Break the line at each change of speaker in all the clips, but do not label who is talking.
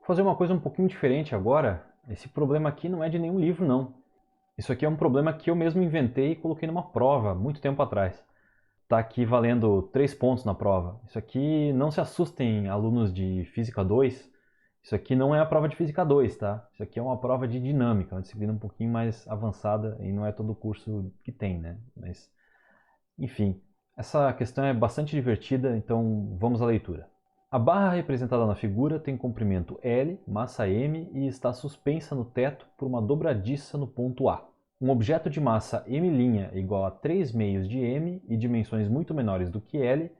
Vou fazer uma coisa um pouquinho diferente agora. Esse problema aqui não é de nenhum livro, não. Isso aqui é um problema que eu mesmo inventei e coloquei numa prova, muito tempo atrás. Está aqui valendo 3 pontos na prova. Isso aqui, não se assustem, alunos de Física 2. Isso aqui não é a prova de Física 2, tá? Isso aqui é uma prova de Dinâmica, uma disciplina um pouquinho mais avançada e não é todo curso que tem, né? Mas, enfim, essa questão é bastante divertida, então vamos à leitura. A barra representada na figura tem comprimento L, massa M e está suspensa no teto por uma dobradiça no ponto A. Um objeto de massa M' igual a 3 meios de M e dimensões muito menores do que L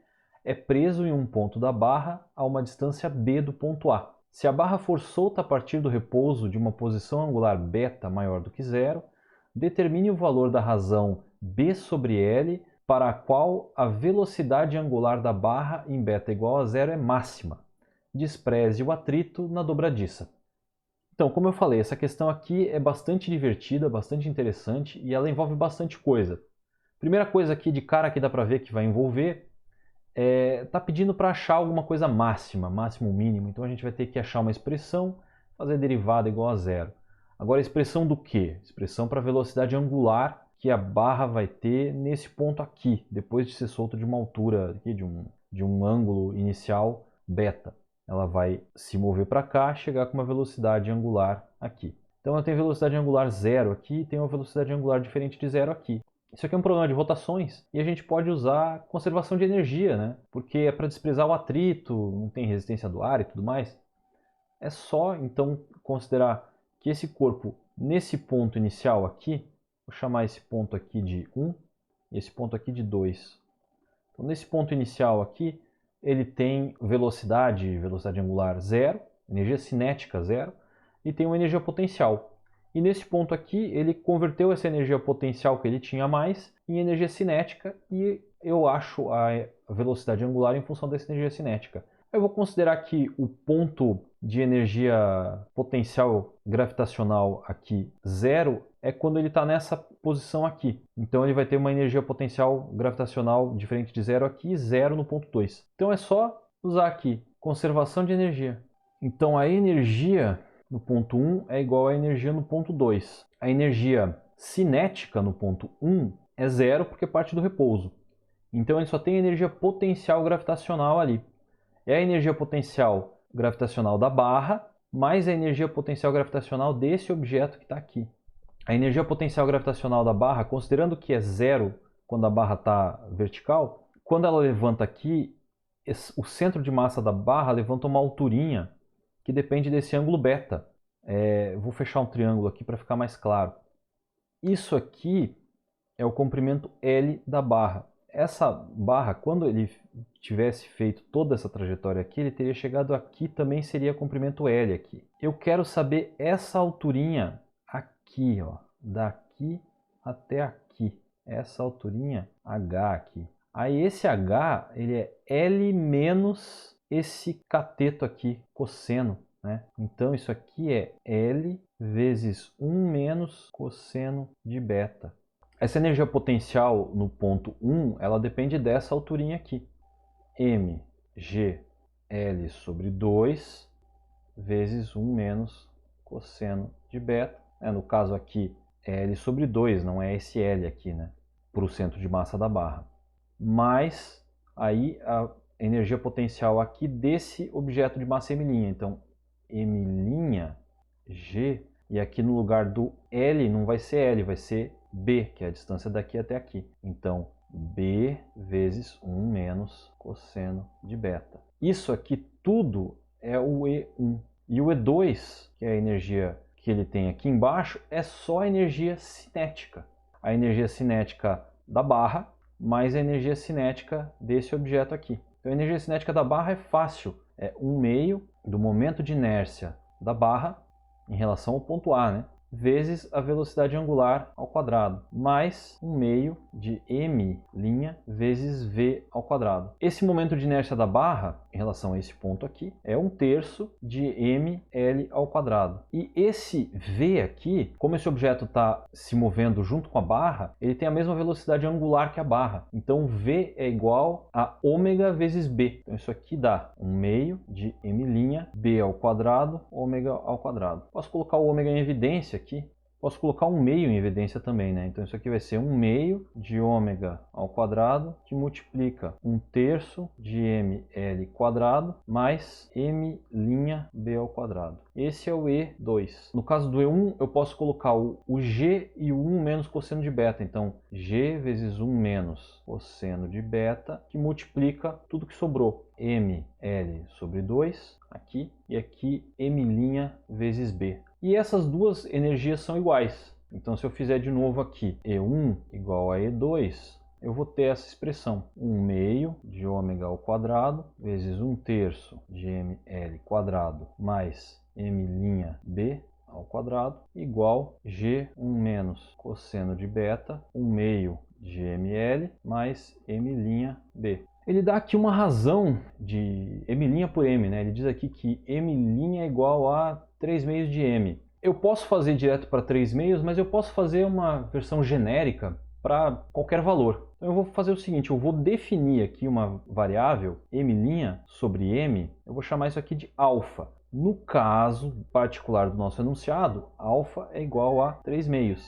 é preso em um ponto da barra a uma distância B do ponto A. Se a barra for solta a partir do repouso de uma posição angular β maior do que zero, determine o valor da razão B sobre L para a qual a velocidade angular da barra em β igual a zero é máxima. Despreze o atrito na dobradiça. Então, como eu falei, essa questão aqui é bastante divertida, bastante interessante e ela envolve bastante coisa. Primeira coisa aqui de cara que dá para ver que vai envolver tá pedindo para achar alguma coisa máxima, máximo mínimo. Então a gente vai ter que achar uma expressão, fazer derivada igual a zero. Agora, expressão do quê? Expressão para a velocidade angular que a barra vai ter nesse ponto aqui, depois de ser solta de uma altura, aqui, de um ângulo inicial β. Ela vai se mover para cá, chegar com uma velocidade angular aqui. Então eu tenho velocidade angular zero aqui e tenho uma velocidade angular diferente de zero aqui. Isso aqui é um problema de rotações e a gente pode usar conservação de energia, né? Porque é para desprezar o atrito, não tem resistência do ar e tudo mais. É só então considerar que esse corpo, nesse ponto inicial aqui, vou chamar esse ponto aqui de 1 e esse ponto aqui de 2. Então, nesse ponto inicial aqui, ele tem velocidade angular zero, energia cinética zero, e tem uma energia potencial. E nesse ponto aqui, ele converteu essa energia potencial que ele tinha a mais em energia cinética e eu acho a velocidade angular em função dessa energia cinética. Eu vou considerar que o ponto de energia potencial gravitacional aqui zero é quando ele está nessa posição aqui. Então ele vai ter uma energia potencial gravitacional diferente de zero aqui e zero no ponto 2. Então é só usar aqui conservação de energia. Então a energia no ponto 1 é igual à energia no ponto 2. A energia cinética no ponto 1 é zero porque parte do repouso. Então ele só tem energia potencial gravitacional ali. É a energia potencial gravitacional da barra mais a energia potencial gravitacional desse objeto que está aqui. A energia potencial gravitacional da barra, considerando que é zero quando a barra está vertical, quando ela levanta aqui, o centro de massa da barra levanta uma alturinha que depende desse ângulo β. Vou fechar um triângulo aqui para ficar mais claro. Isso aqui é o comprimento L da barra. Essa barra, quando ele tivesse feito toda essa trajetória aqui, ele teria chegado aqui, também seria comprimento L aqui. Eu quero saber essa alturinha aqui, ó, daqui até aqui. Essa alturinha H aqui. Aí esse H, ele é L menos esse cateto aqui, cosseno, né? Então isso aqui é L vezes 1 menos cosseno de β. Essa energia potencial no ponto 1, ela depende dessa alturinha aqui. mg L sobre 2 vezes 1 menos cosseno de β. No caso aqui é L sobre 2, não é esse L aqui, né? Para o centro de massa da barra. Mais aí a energia potencial aqui desse objeto de massa M'. Então, M' G, e aqui no lugar do L não vai ser L, vai ser B, que é a distância daqui até aqui. Então, B vezes 1 menos cosseno de β. Isso aqui tudo é o E1. E o E2, que é a energia que ele tem aqui embaixo, é só a energia cinética. A energia cinética da barra mais a energia cinética desse objeto aqui. Então, a energia cinética da barra é fácil. É 1/2 do momento de inércia da barra em relação ao ponto A, né? Vezes a velocidade angular ao quadrado, mais 1/2 de m' vezes v ao quadrado. Esse momento de inércia da barra em relação a esse ponto aqui, é 1/3 de ml ao quadrado. E esse v aqui, como esse objeto está se movendo junto com a barra, ele tem a mesma velocidade angular que a barra. Então v é igual a ômega vezes b. Então isso aqui dá 1/2 de m' b ao quadrado, ômega ao quadrado. Posso colocar o ômega em evidência aqui. Posso colocar 1/2 em evidência também, né? Então isso aqui vai ser 1/2 de ômega ao quadrado, que multiplica 1/3 de ml quadrado mais m'b ao quadrado. Esse é o E2. No caso do E1, eu posso colocar o G e o 1 menos cosseno de beta. Então, G vezes 1 menos cosseno de beta, que multiplica tudo que sobrou. ml sobre 2, aqui, e aqui m' vezes b. E essas duas energias são iguais. Então, se eu fizer de novo aqui E1 igual a E2, eu vou ter essa expressão. 1/2 de ômega ao quadrado vezes 1/3 de ml quadrado mais m'b ao quadrado igual G1 menos cosseno de beta, 1/2 de ml mais m'b. Ele dá aqui uma razão de m' por m, né? Ele diz aqui que m' é igual a 3/2 de m. Eu posso fazer direto para 3/2, mas eu posso fazer uma versão genérica para qualquer valor. Então eu vou fazer o seguinte, eu vou definir aqui uma variável m' sobre m, eu vou chamar isso aqui de alfa. No caso particular do nosso enunciado, alfa é igual a 3/2.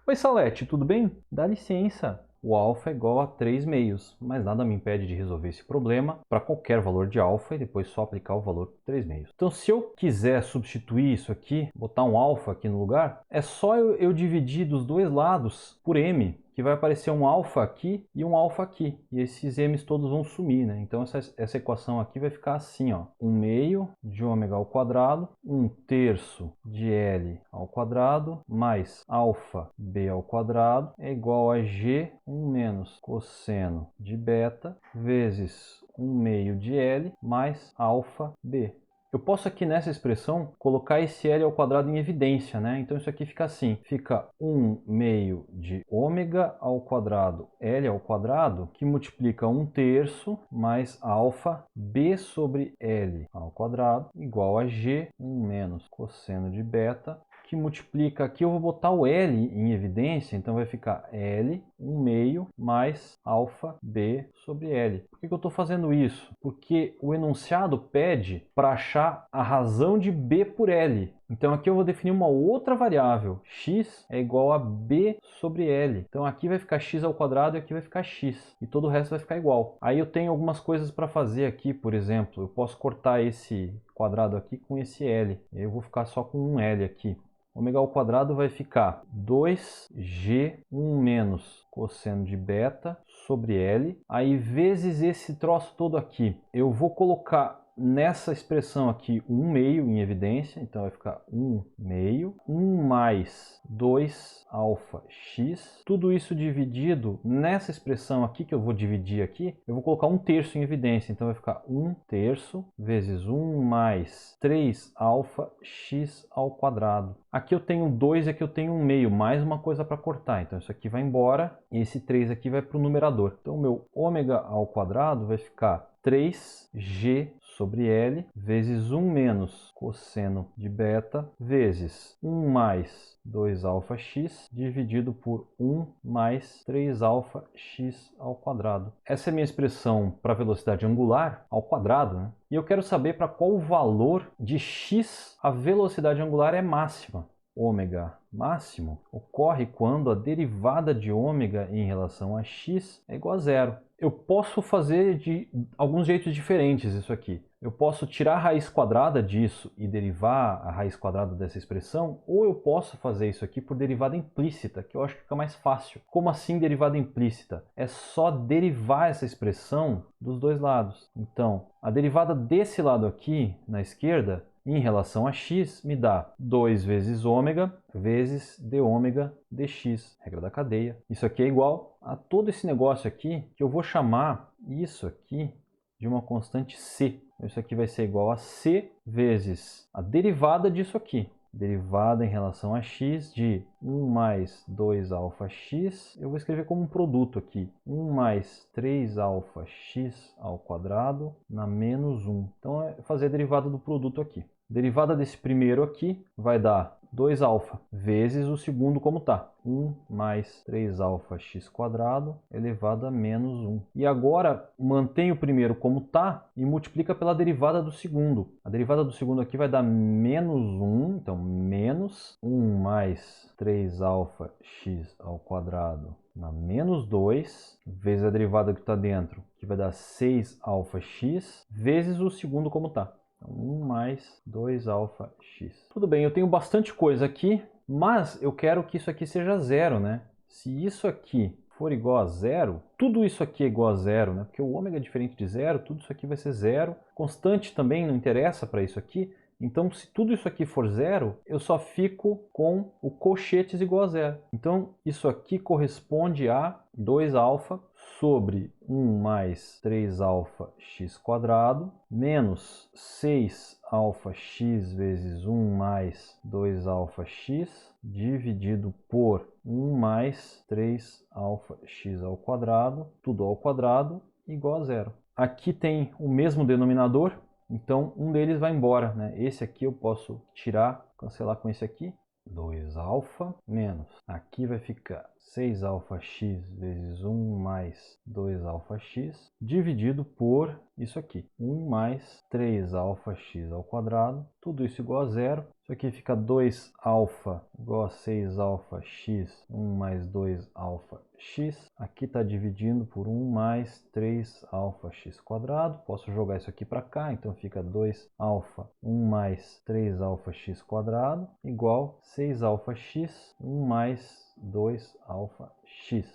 Oi Salete, tudo bem? Dá licença. O alfa é igual a 3/2, mas nada me impede de resolver esse problema para qualquer valor de alfa e depois só aplicar o valor 3/2. Então, se eu quiser substituir isso aqui, botar um alfa aqui no lugar, é só eu dividir dos dois lados por m, que vai aparecer um alfa aqui e um alfa aqui. E esses m's todos vão sumir, né? Então essa equação aqui vai ficar assim, ó. 1/2 de ômega ao quadrado, 1/3 de L ao quadrado, mais alfa B ao quadrado é igual a G1 menos cosseno de beta vezes 1/2 de L mais alfa B. Eu posso aqui nessa expressão colocar esse L ao quadrado em evidência, né? Então isso aqui fica assim, fica 1/2 de ômega ao quadrado L ao quadrado, que multiplica 1/3 mais alfa B sobre L ao quadrado, igual a G1 menos cosseno de beta, que multiplica, aqui eu vou botar o L em evidência, então vai ficar L 1/2 mais alfa B sobre L. Por que eu estou fazendo isso? Porque o enunciado pede para achar a razão de B por L. Então aqui eu vou definir uma outra variável, x é igual a B sobre L. Então aqui vai ficar x ao quadrado e aqui vai ficar x. E todo o resto vai ficar igual. Aí eu tenho algumas coisas para fazer aqui, por exemplo, eu posso cortar esse quadrado aqui com esse L. E aí eu vou ficar só com um L aqui. Ômega ao quadrado vai ficar 2G1 menos cosseno de beta sobre L. Aí vezes esse troço todo aqui. Eu vou colocar nessa expressão aqui 1/2 em evidência. Então vai ficar 1/2. 1 mais 2 alfa x. Tudo isso dividido nessa expressão aqui que eu vou dividir aqui. Eu vou colocar 1/3 em evidência. Então vai ficar 1/3 vezes 1 mais 3 alfa x ao quadrado. Aqui eu tenho 2 e aqui eu tenho 1/2, mais uma coisa para cortar. Então isso aqui vai embora e esse 3 aqui vai para o numerador. Então o meu ômega ao quadrado vai ficar 3G sobre L vezes 1 menos cosseno de beta vezes 1 mais 2 alfa x dividido por 1 mais 3 alfa x ao quadrado. Essa é a minha expressão para a velocidade angular ao quadrado, né? E eu quero saber para qual valor de x a velocidade angular é máxima. Ômega máximo ocorre quando a derivada de ômega em relação a x é igual a zero. Eu posso fazer de alguns jeitos diferentes isso aqui. Eu posso tirar a raiz quadrada disso e derivar a raiz quadrada dessa expressão, ou eu posso fazer isso aqui por derivada implícita, que eu acho que fica mais fácil. Como assim derivada implícita? É só derivar essa expressão dos dois lados. Então, a derivada desse lado aqui, na esquerda, em relação a x, me dá 2 vezes ômega vezes d ômega dx, regra da cadeia. Isso aqui é igual a todo esse negócio aqui, que eu vou chamar isso aqui de uma constante c. Isso aqui vai ser igual a c vezes a derivada disso aqui. derivada em relação a x de 1 mais 2αx, eu vou escrever como um produto aqui, 1 mais 3αx ao quadrado na menos 1. Então é fazer a derivada do produto aqui. Derivada desse primeiro aqui vai dar 2α vezes o segundo como está. 1 mais 3αx quadrado elevado a menos 1. E agora mantém o primeiro como está e multiplica pela derivada do segundo. A derivada do segundo aqui vai dar menos 1, então menos 1 mais 3αx ao quadrado na menos 2, vezes a derivada que está dentro, que vai dar 6αx, vezes o segundo como está. Então, 1 mais 2αx. Tudo bem, eu tenho bastante coisa aqui, mas eu quero que isso aqui seja zero, né? Se isso aqui for igual a zero, tudo isso aqui é igual a zero, né? Porque o ômega é diferente de zero, tudo isso aqui vai ser zero. Constante também não interessa para isso aqui. Então, se tudo isso aqui for zero, eu só fico com o cochetes igual a zero. Então, isso aqui corresponde a 2α sobre 1 mais 3αx quadrado menos 6αx vezes 1 mais 2αx dividido por 1 mais 3αx ao quadrado, tudo ao quadrado, igual a zero. Aqui tem o mesmo denominador, então um deles vai embora, né? Esse aqui eu posso tirar, cancelar com esse aqui. 2α menos, aqui vai ficar 6αx vezes 1 mais 2αx dividido por isso aqui, 1 mais 3αx ao quadrado, tudo isso igual a zero. Isso aqui fica 2α igual a 6αx, 1 mais 2αx. Aqui está dividindo por 1 mais 3αx quadrado. Posso jogar isso aqui para cá, então fica 2α, 1 mais 3αx quadrado, igual 6αx, 1 mais 2αx.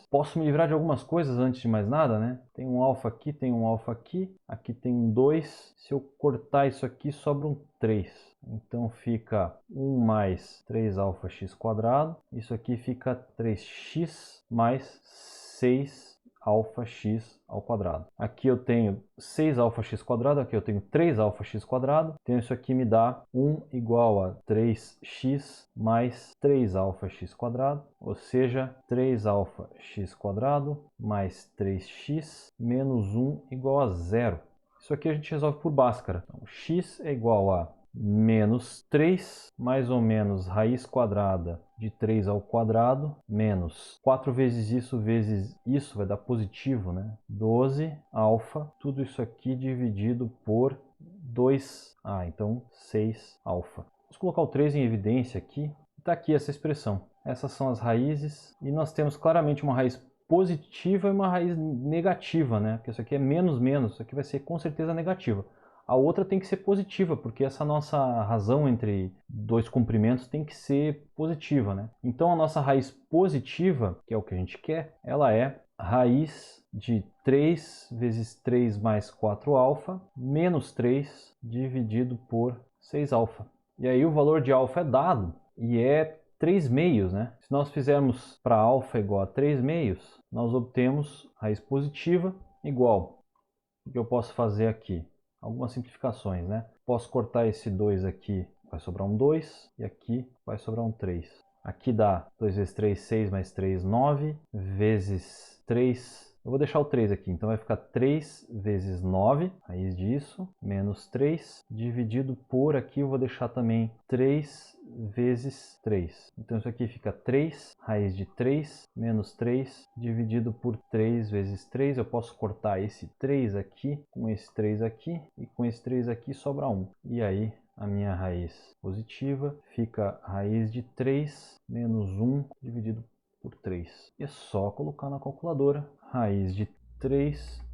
Posso me livrar de algumas coisas antes de mais nada, né? Tem um alfa aqui, tem um alfa aqui, aqui tem um 2. Se eu cortar isso aqui, sobra um 3. Então fica 1 mais 3αx quadrado. Isso aqui fica 3x mais 6αx ao quadrado. Aqui eu tenho 6αx quadrado, aqui eu tenho 3αx quadrado. Então isso aqui me dá 1 igual a 3x mais 3αx quadrado, ou seja, 3αx quadrado mais 3x menos 1 igual a zero. Isso aqui a gente resolve por Bhaskara. Então, x é igual a menos 3, mais ou menos raiz quadrada de 3 ao quadrado, menos 4 vezes isso vai dar positivo, né? 12α, tudo isso aqui dividido por 2, então 6α. Vamos colocar o 3 em evidência aqui. Está aqui essa expressão. Essas são as raízes e nós temos claramente uma raiz positiva e uma raiz negativa, né? Porque isso aqui é menos, isso aqui vai ser com certeza negativa. A outra tem que ser positiva, porque essa nossa razão entre dois comprimentos tem que ser positiva, né? Então a nossa raiz positiva, que é o que a gente quer, ela é raiz de 3 vezes 3 mais 4α menos 3 dividido por 6α. E aí o valor de alfa é dado e é 3 meios, né? Se nós fizermos para alfa igual a 3 meios, nós obtemos raiz positiva igual. O que eu posso fazer aqui? Algumas simplificações, né? Posso cortar esse 2 aqui, vai sobrar um 2, e aqui vai sobrar um 3. Aqui dá 2 vezes 3, 6, mais 3, 9, vezes 3, eu vou deixar o 3 aqui, então vai ficar 3 vezes 9, raiz disso, menos 3, dividido por aqui eu vou deixar também 3 vezes 3. Então isso aqui fica 3, raiz de 3, menos 3, dividido por 3 vezes 3. Eu posso cortar esse 3 aqui, com esse 3 aqui, e com esse 3 aqui sobra 1. E aí a minha raiz positiva fica raiz de 3 menos 1 dividido por 3. E é só colocar na calculadora. Raiz de 3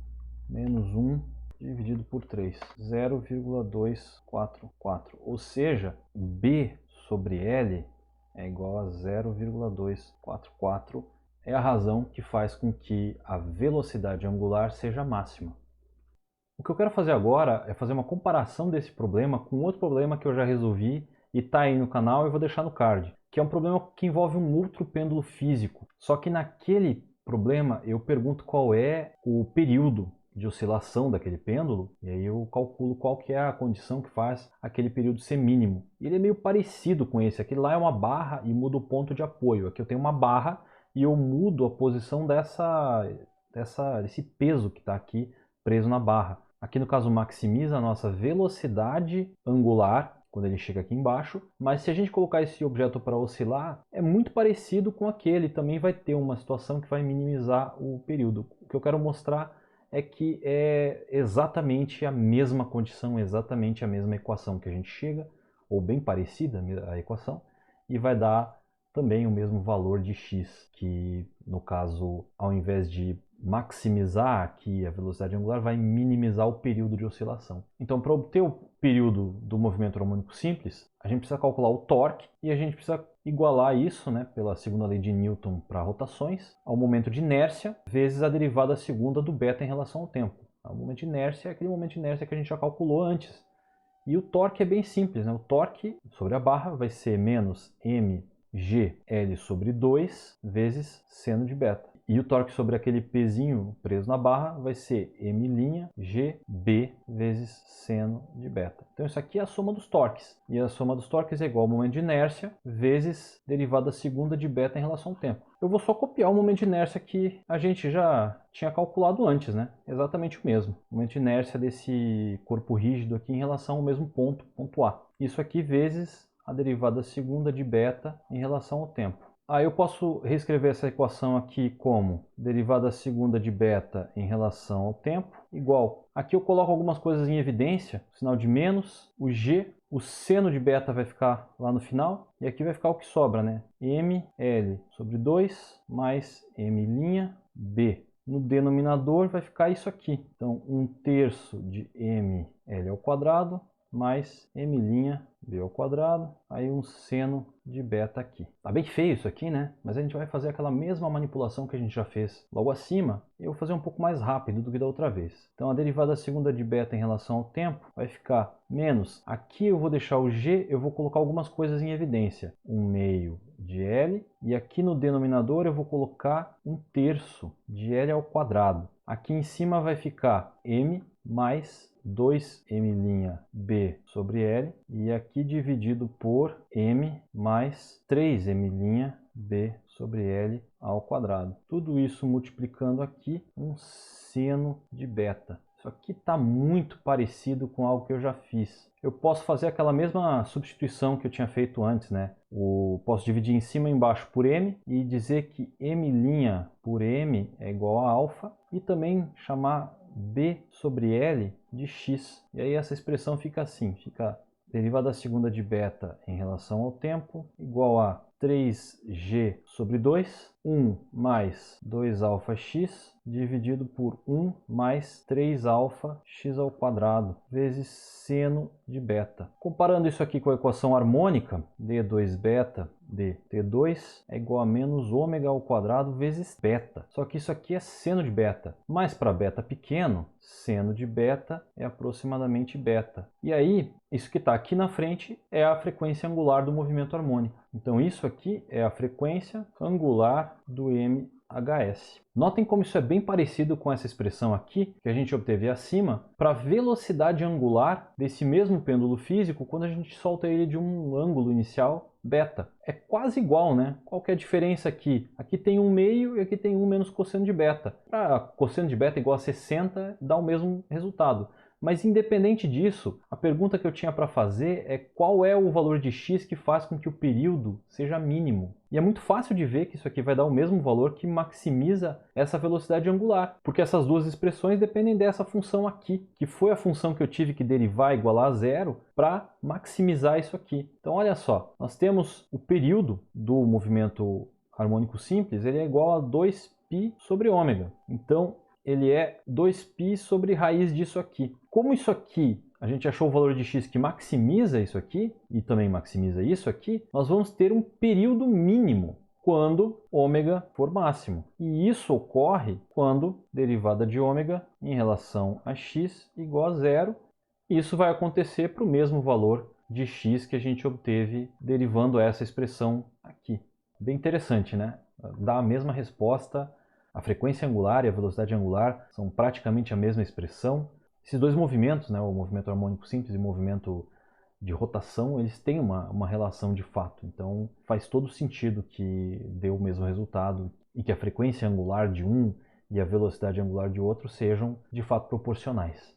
menos 1 dividido por 3. 0,244. Ou seja, B sobre L é igual a 0,244. É a razão que faz com que a velocidade angular seja máxima. O que eu quero fazer agora é fazer uma comparação desse problema com outro problema que eu já resolvi e está aí no canal e eu vou deixar no card, que é um problema que envolve um outro pêndulo físico. Só que naquele problema eu pergunto qual é o período de oscilação daquele pêndulo, e aí eu calculo qual que é a condição que faz aquele período ser mínimo. E ele é meio parecido com esse. Aqui lá é uma barra e muda o ponto de apoio. Aqui eu tenho uma barra e eu mudo a posição desse peso que está aqui preso na barra. Aqui no caso maximiza a nossa velocidade angular quando ele chega aqui embaixo, mas se a gente colocar esse objeto para oscilar, é muito parecido com aquele, também vai ter uma situação que vai minimizar o período. O que eu quero mostrar é que é exatamente a mesma condição, exatamente a mesma equação que a gente chega, ou bem parecida a equação, e vai dar também o mesmo valor de x, que no caso, ao invés de maximizar aqui a velocidade angular, vai minimizar o período de oscilação. Então, para obter o período do movimento harmônico simples, a gente precisa calcular o torque e a gente precisa igualar isso, né, pela segunda lei de Newton para rotações, ao momento de inércia vezes a derivada segunda do beta em relação ao tempo. O momento de inércia é aquele momento de inércia que a gente já calculou antes. E o torque é bem simples, né? O torque sobre a barra vai ser menos mgl sobre 2 vezes seno de beta. E o torque sobre aquele pezinho preso na barra vai ser m'gb vezes seno de beta. Então isso aqui é a soma dos torques. E a soma dos torques é igual ao momento de inércia vezes derivada segunda de beta em relação ao tempo. Eu vou só copiar o momento de inércia que a gente já tinha calculado antes, né? Exatamente o mesmo. O momento de inércia desse corpo rígido aqui em relação ao mesmo ponto, ponto A. Isso aqui vezes a derivada segunda de beta em relação ao tempo. Aí eu posso reescrever essa equação aqui como derivada segunda de beta em relação ao tempo, igual. Aqui eu coloco algumas coisas em evidência, sinal de menos, o g, o seno de beta vai ficar lá no final, e aqui vai ficar o que sobra, né? ml sobre 2 mais m'b. No denominador vai ficar isso aqui. Então, 1/3 de ml ao quadrado mais m'b ao quadrado, aí um seno de beta aqui. Tá bem feio isso aqui, né? Mas a gente vai fazer aquela mesma manipulação que a gente já fez logo acima, e eu vou fazer um pouco mais rápido do que da outra vez. Então a derivada segunda de beta em relação ao tempo vai ficar menos, aqui eu vou deixar o g, eu vou colocar algumas coisas em evidência. 1/2 de L, e aqui no denominador eu vou colocar 1/3 de L ao quadrado. Aqui em cima vai ficar m mais 2m'b sobre L, e aqui dividido por m mais 3m'b sobre L ao quadrado. Tudo isso multiplicando aqui um seno de beta. Isso aqui está muito parecido com algo que eu já fiz. Eu posso fazer aquela mesma substituição que eu tinha feito antes, né? Posso dividir em cima e embaixo por m e dizer que m' por m é igual a alfa, e também chamar b sobre L de x. E aí essa expressão fica assim, fica derivada segunda de beta em relação ao tempo igual a 3g sobre 2, 1 mais 2αx dividido por 1 mais 3αx ao quadrado vezes seno de beta. Comparando isso aqui com a equação harmônica, d2 beta dt2 é igual a menos ômega ao quadrado vezes beta. Só que isso aqui é seno de beta. Mas para beta pequeno, seno de beta é aproximadamente beta. E aí, isso que está aqui na frente é a frequência angular do movimento harmônico. Então isso aqui é a frequência angular do MHS. Notem como isso é bem parecido com essa expressão aqui, que a gente obteve acima, para a velocidade angular desse mesmo pêndulo físico quando a gente solta ele de um ângulo inicial beta. É quase igual, né? Qual que é a diferença aqui? Aqui tem 1/2 e aqui tem 1 menos cosseno de beta. Para cosseno de beta igual a 60, dá o mesmo resultado. Mas independente disso, a pergunta que eu tinha para fazer é qual é o valor de x que faz com que o período seja mínimo. E é muito fácil de ver que isso aqui vai dar o mesmo valor que maximiza essa velocidade angular, porque essas duas expressões dependem dessa função aqui, que foi a função que eu tive que derivar igualar a zero para maximizar isso aqui. Então olha só, nós temos o período do movimento harmônico simples, ele é igual a 2π sobre ômega. Então ele é 2π sobre raiz disso aqui. Como isso aqui, a gente achou o valor de x que maximiza isso aqui, e também maximiza isso aqui, nós vamos ter um período mínimo quando ômega for máximo. E isso ocorre quando derivada de ômega em relação a x igual a zero. Isso vai acontecer para o mesmo valor de x que a gente obteve derivando essa expressão aqui. Bem interessante, né? Dá a mesma resposta A frequência angular e a velocidade angular são praticamente a mesma expressão. Esses dois movimentos, né, o movimento harmônico simples e o movimento de rotação, eles têm uma relação de fato. Então faz todo sentido que dê o mesmo resultado e que a frequência angular de um e a velocidade angular de outro sejam de fato proporcionais.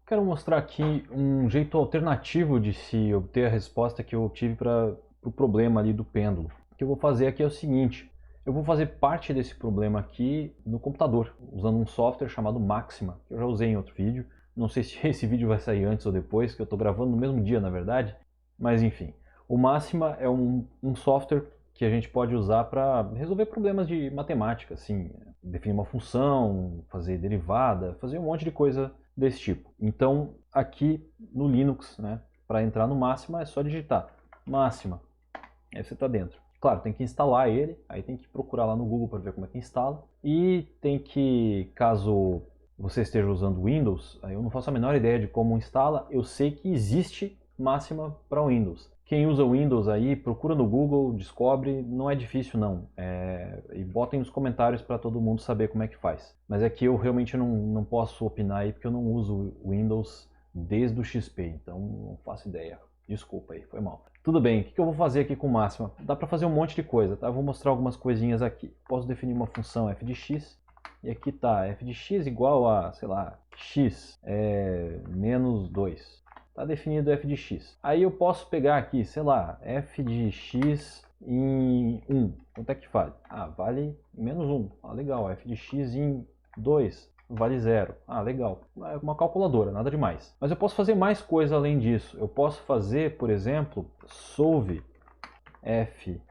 Quero mostrar aqui um jeito alternativo de se obter a resposta que eu obtive para o problema ali do pêndulo. O que eu vou fazer aqui é o seguinte: eu vou fazer parte desse problema aqui no computador, usando um software chamado Maxima, que eu já usei em outro vídeo. Não sei se esse vídeo vai sair antes ou depois, que eu estou gravando no mesmo dia, na verdade. Mas enfim, o Maxima é um software que a gente pode usar para resolver problemas de matemática, assim, definir uma função, fazer derivada, fazer um monte de coisa desse tipo. Então, aqui no Linux, né, para entrar no Maxima é só digitar Maxima, aí você está dentro. Claro, tem que instalar ele, aí tem que procurar lá no Google para ver como é que instala. E tem que, caso você esteja usando Windows, aí eu não faço a menor ideia de como instala, eu sei que existe Maxima para Windows. Quem usa Windows aí, procura no Google, descobre, não é difícil não. E botem nos comentários para todo mundo saber como é que faz. Mas aqui eu realmente não posso opinar aí, porque eu não uso Windows desde o XP, então não faço ideia. Desculpa aí, foi mal. Tudo bem, o que eu vou fazer aqui com Máxima? Dá para fazer um monte de coisa, tá? Eu vou mostrar algumas coisinhas aqui. Posso definir uma função f de x, e aqui tá f de x igual a, sei lá, x menos 2. Tá definido f de x. Aí eu posso pegar aqui, sei lá, f de x em 1. Quanto é que vale? Ah, vale menos 1. Ah, legal. F de x em 2 vale 0. Ah, legal. É uma calculadora, nada demais. Mas eu posso fazer mais coisa além disso. Eu posso fazer, por exemplo, solve f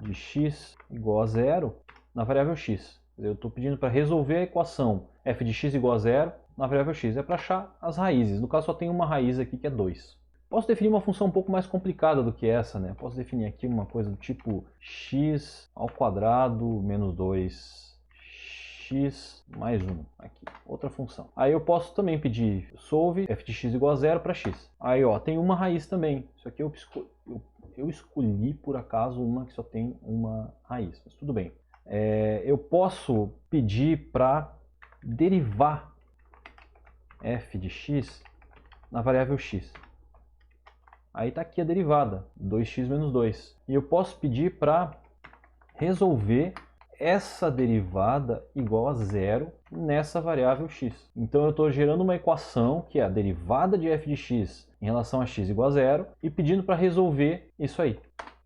de x igual a 0 na variável x. Eu estou pedindo para resolver a equação f de x igual a 0 na variável x. É para achar as raízes. No caso, só tem uma raiz aqui que é 2. Posso definir uma função um pouco mais complicada do que essa, né? Posso definir aqui uma coisa do tipo x ao quadrado menos 2 x mais 1, aqui, outra função. Aí eu posso também pedir solve f de x igual a 0 para x. Aí ó, tem uma raiz também. Isso aqui eu escolhi por acaso uma que só tem uma raiz, mas tudo bem. Eu posso pedir para derivar f de x na variável x. Aí está aqui a derivada, 2x menos 2. E eu posso pedir para resolver essa derivada igual a 0 nessa variável x. Então eu estou gerando uma equação que é a derivada de f de x em relação a x igual a 0 e pedindo para resolver isso aí.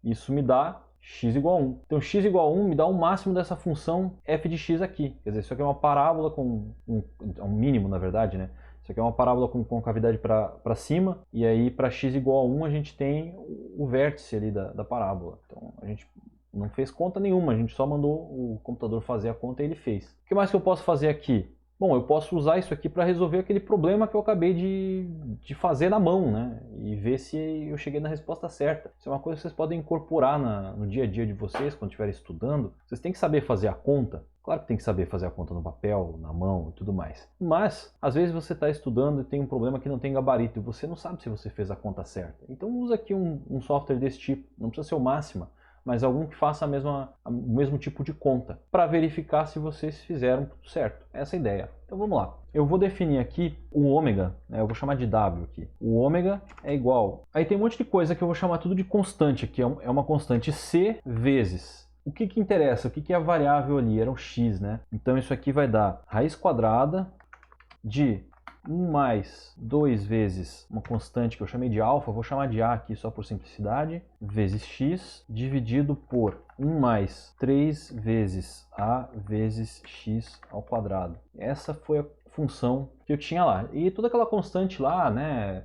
Isso me dá x igual a 1. Então x igual a 1 me dá o máximo dessa função f de x aqui. Quer dizer, isso aqui é uma parábola com um mínimo, na verdade, né? Isso aqui é uma parábola com concavidade para cima, e aí para x igual a 1 a gente tem o vértice ali da parábola. Então a gente não fez conta nenhuma, a gente só mandou o computador fazer a conta e ele fez. O que mais que eu posso fazer aqui? Bom, eu posso usar isso aqui para resolver aquele problema que eu acabei de fazer na mão, né? E ver se eu cheguei na resposta certa. Isso é uma coisa que vocês podem incorporar no dia a dia de vocês, quando estiverem estudando. Vocês têm que saber fazer a conta. Claro que tem que saber fazer a conta no papel, na mão e tudo mais. Mas, às vezes você está estudando e tem um problema que não tem gabarito e você não sabe se você fez a conta certa. Então usa aqui um software desse tipo. Não precisa ser o Máxima, mas algum que faça o mesmo tipo de conta, para verificar se vocês fizeram tudo certo. Essa é a ideia. Então vamos lá. Eu vou definir aqui o ômega, né? Eu vou chamar de W aqui. O ômega é igual... Aí tem um monte de coisa que eu vou chamar tudo de constante, que é uma constante C vezes... O que interessa? O que é a variável ali? Era o x, né? Então isso aqui vai dar raiz quadrada de 1 mais 2 vezes uma constante que eu chamei de alfa, vou chamar de A aqui só por simplicidade, vezes x, dividido por 1 mais 3 vezes A vezes x ao quadrado. Essa foi a função que eu tinha lá. E toda aquela constante lá, né,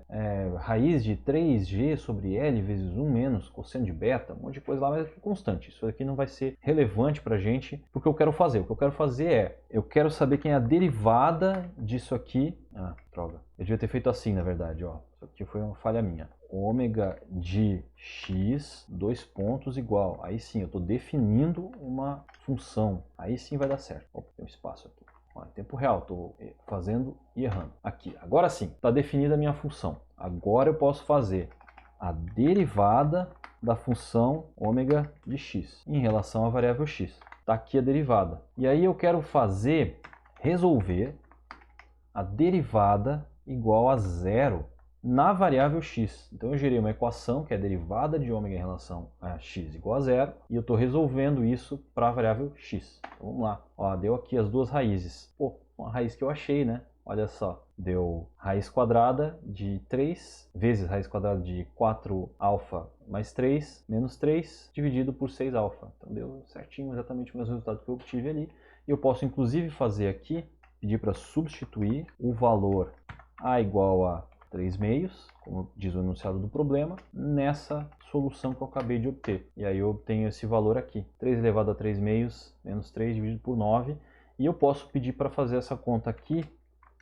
raiz de 3g sobre L vezes 1 menos cosseno de beta, um monte de coisa lá, mas é constante. Isso aqui não vai ser relevante pra gente porque eu quero fazer. O que eu quero fazer eu quero saber quem é a derivada disso aqui. Ah, droga. Eu devia ter feito assim, na verdade, ó. Isso aqui foi uma falha minha. Ômega de x, 2 pontos, igual. Aí sim, eu estou definindo uma função. Aí sim vai dar certo. Opa, tem um espaço aqui. Em tempo real, estou fazendo e errando. Aqui, agora sim, está definida a minha função. Agora eu posso fazer a derivada da função ômega de x em relação à variável x. Está aqui a derivada. E aí eu quero resolver a derivada igual a zero na variável x. Então eu gerei uma equação que é a derivada de ômega em relação a x igual a zero, e eu estou resolvendo isso para a variável x. Então vamos lá. Ó, deu aqui as duas raízes. Pô, uma raiz que eu achei, né? Olha só, deu raiz quadrada de 3 vezes raiz quadrada de 4α mais 3 menos 3 dividido por 6α. Então deu certinho exatamente o mesmo resultado que eu obtive ali. E eu posso inclusive fazer aqui, pedir para substituir o valor a igual a 3 meios, como diz o enunciado do problema, nessa solução que eu acabei de obter. E aí eu obtenho esse valor aqui, 3 elevado a 3 meios menos 3 dividido por 9. E eu posso pedir para fazer essa conta aqui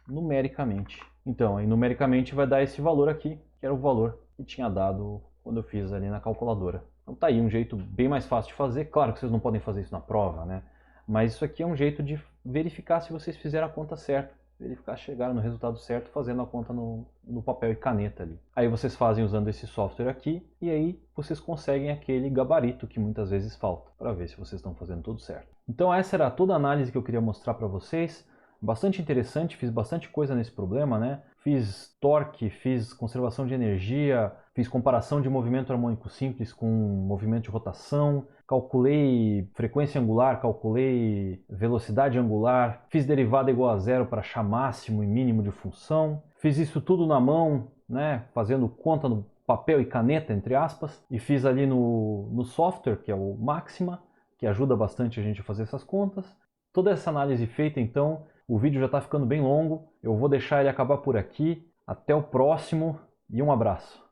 numericamente. Então, aí numericamente vai dar esse valor aqui, que era o valor que tinha dado quando eu fiz ali na calculadora. Então tá aí um jeito bem mais fácil de fazer. Claro que vocês não podem fazer isso na prova, né? Mas isso aqui é um jeito de verificar se vocês fizeram a conta certa. Verificar se chegaram no resultado certo fazendo a conta no papel e caneta ali. Aí vocês fazem usando esse software aqui e aí vocês conseguem aquele gabarito que muitas vezes falta para ver se vocês estão fazendo tudo certo. Então essa era toda a análise que eu queria mostrar para vocês. Bastante interessante, fiz bastante coisa nesse problema, né? Fiz torque, fiz conservação de energia, fiz comparação de movimento harmônico simples com movimento de rotação, calculei frequência angular, calculei velocidade angular, fiz derivada igual a zero para achar máximo e mínimo de função. Fiz isso tudo na mão, né? Fazendo conta no papel e caneta, entre aspas, e fiz ali no software, que é o Máxima, que ajuda bastante a gente a fazer essas contas. Toda essa análise feita, então, o vídeo já está ficando bem longo, eu vou deixar ele acabar por aqui. Até o próximo e um abraço.